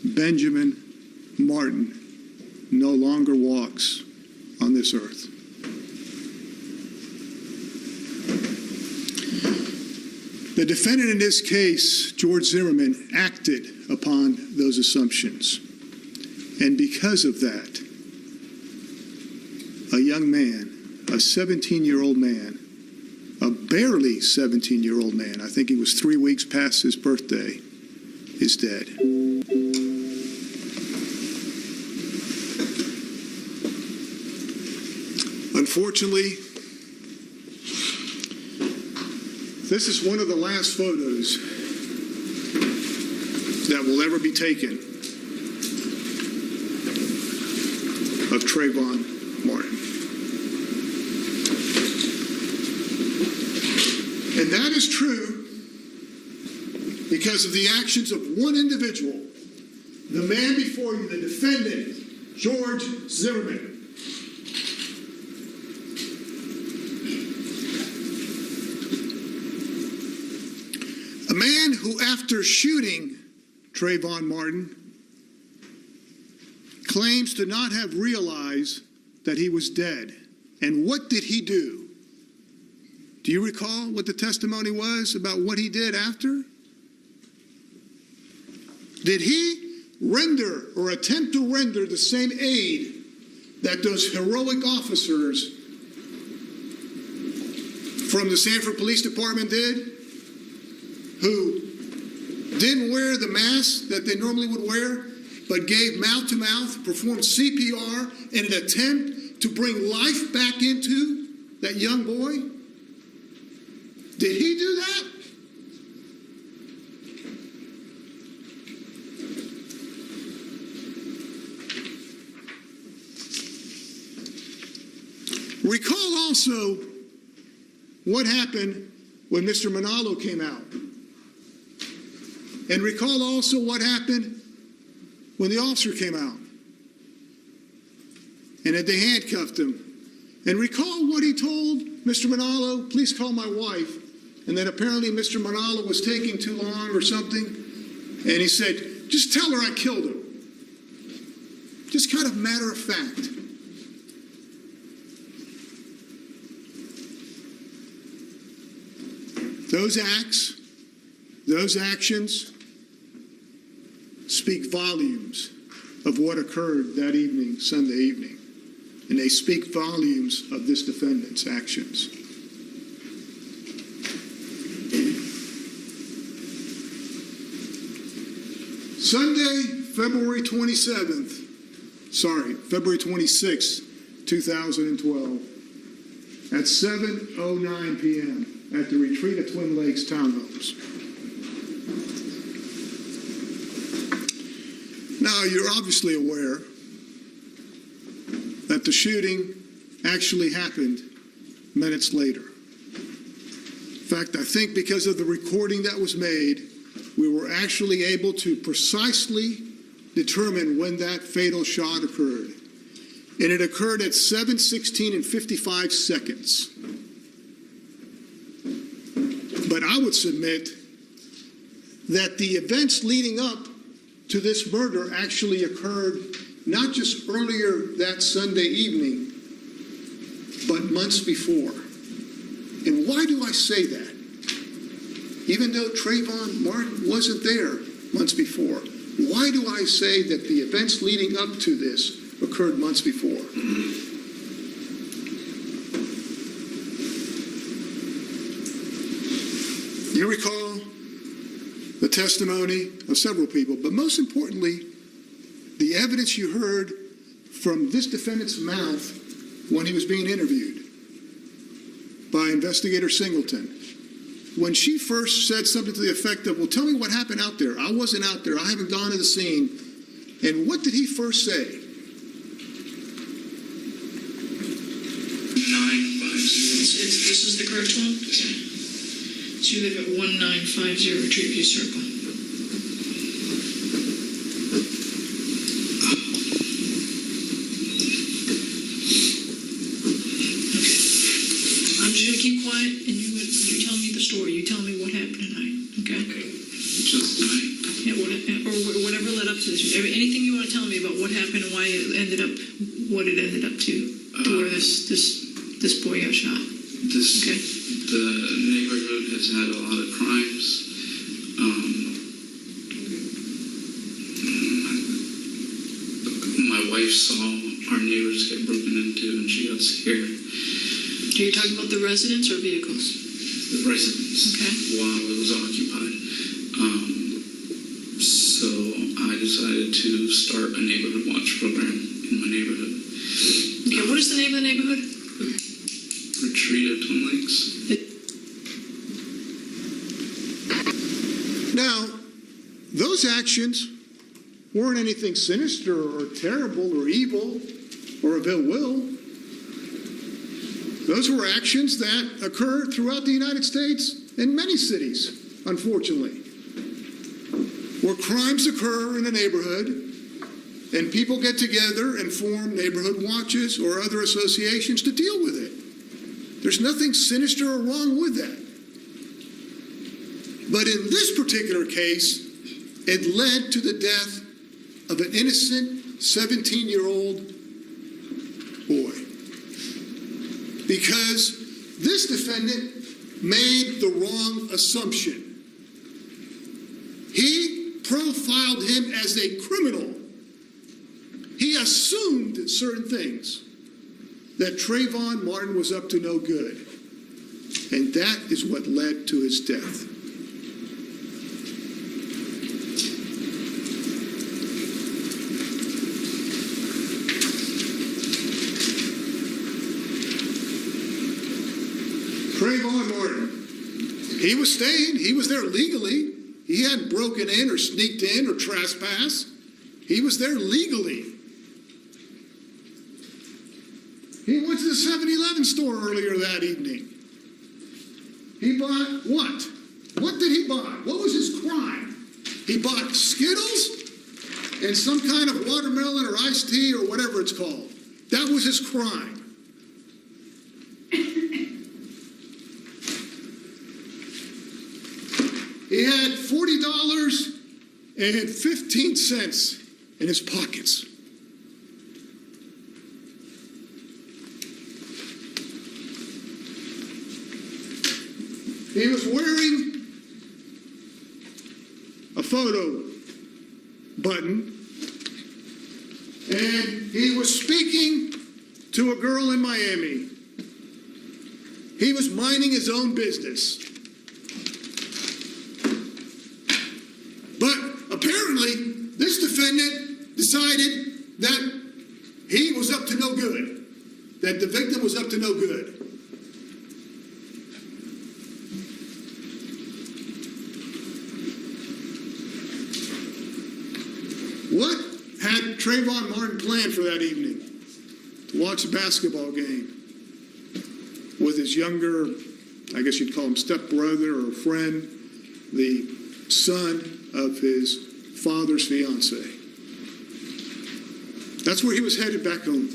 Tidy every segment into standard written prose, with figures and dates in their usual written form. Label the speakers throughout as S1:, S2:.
S1: Benjamin Martin no longer walks on this earth. The defendant in this case, George Zimmerman, acted upon those assumptions. And because of that, a young man, a 17-year-old man, a barely 17-year-old man, I think he was 3 weeks past his birthday, is dead. Unfortunately, this is one of the last photos that will ever be taken of Trayvon Martin. And that is true because of the actions of one individual, the man before you, the defendant, George Zimmerman. A man who, after shooting Trayvon Martin, claims to not have realized that he was dead. And what did he do? Do you recall what the testimony was about what he did after? Did he render or attempt to render the same aid that those heroic officers from the Sanford Police Department did, who didn't wear the mask that they normally would wear, but gave mouth-to-mouth, performed CPR in an attempt to bring life back into that young boy? Did he do that? Recall also what happened when Mr. Manalo came out. And recall also what happened when the officer came out and that they handcuffed him. And recall what he told Mr. Manalo, please call my wife. And then apparently Mr. Manalo was taking too long or something. And he said, just tell her I killed him. Just kind of matter of fact. Those acts, those actions speak volumes of what occurred that evening, Sunday evening. And they speak volumes of this defendant's actions. Sunday, February 26th, 2012, at 7:09 p.m. at the retreat at Twin Lakes Townhomes. Now, you're obviously aware that the shooting actually happened minutes later. In fact, I think because of the recording that was made, we were actually able to precisely determine when that fatal shot occurred. And it occurred at 7:16 and 55 seconds. But I would submit that the events leading up to this murder actually occurred not just earlier that Sunday evening, but months before. And why do I say that? Even though Trayvon Martin wasn't there months before, why do I say that the events leading up to this occurred months before? You recall the testimony of several people, but most importantly, the evidence you heard from this defendant's mouth when he was being interviewed by Investigator Singleton. When she first said something to the effect of, well, tell me what happened out there. I wasn't out there. I haven't gone to the scene. And what did he first say?
S2: 950. This is the correct one? Okay. So you live at 1950 Treeview Circle. I'm just going to keep quiet and you tell me the story. You tell me what happened tonight, okay?
S3: Just tonight?
S2: Yeah, or whatever led up to this. Anything you want to tell me about what happened and why it ended up what it ended up to where this boy got shot. Okay.
S3: The neighborhood has had a lot of crimes. My wife saw our neighbors get broken into and she got scared.
S2: Are you talking about the residents or vehicles?
S3: The residents,
S2: Okay.
S3: while it was occupied. So I decided to start a neighborhood watch program in my neighborhood.
S2: Okay, what is the name of the neighborhood?
S3: Retreat at Twin Lakes.
S1: Now, those actions weren't anything sinister or terrible or evil or of ill will. Those were actions that occur throughout the United States in many cities, unfortunately, where crimes occur in a neighborhood and people get together and form neighborhood watches or other associations to deal with it. There's nothing sinister or wrong with that. But in this particular case, it led to the death of an innocent 17-year-old boy. Because this defendant made the wrong assumption. He profiled him as a criminal. He assumed certain things, that Trayvon Martin was up to no good. And that is what led to his death. Trayvon Martin, he was staying, he was there legally. He hadn't broken in or sneaked in or trespassed. He was there legally. He went to the 7-Eleven store earlier that evening. He bought what? What did he buy? What was his crime? He bought Skittles and some kind of watermelon or iced tea or whatever it's called. That was his crime. He had $40.15 in his pockets. He was wearing a photo button, and he was speaking to a girl in Miami. He was minding his own business. But apparently, this defendant decided that he was up to no good, that the victim was up to no good. What had Trayvon Martin planned for that evening? To watch a basketball game with his younger, I guess you'd call him stepbrother or friend, the son of his father's fiance. That's where he was headed back home.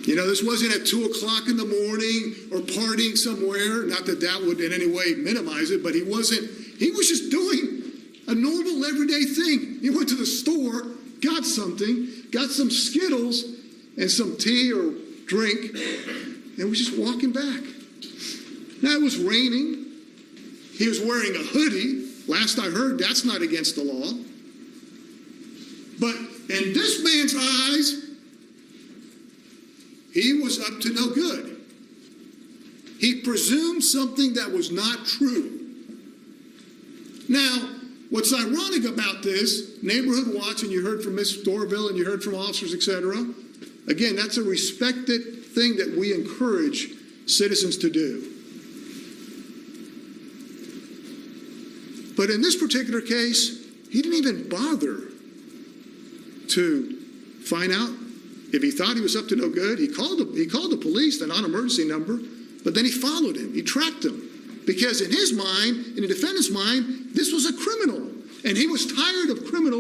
S1: You know, this wasn't at 2 o'clock in the morning or partying somewhere. Not that that would in any way minimize it, but he was just doing a normal everyday thing. He went to the store, got something, got some Skittles and some tea or drink, and was just walking back. Now it was raining. He was wearing a hoodie. Last I heard, that's not against the law. But in this man's eyes, he was up to no good. He presumed something that was not true. Now, what's ironic about this, neighborhood watch, and you heard from Ms. Dorville and you heard from officers, etc. Again, that's a respected thing that we encourage citizens to do. But in this particular case, he didn't even bother to find out if he thought he was up to no good. He called the police, the non-emergency number, but then he followed him. He tracked him. Because in his mind, in the defendant's mind, this was a criminal. And he was tired of criminals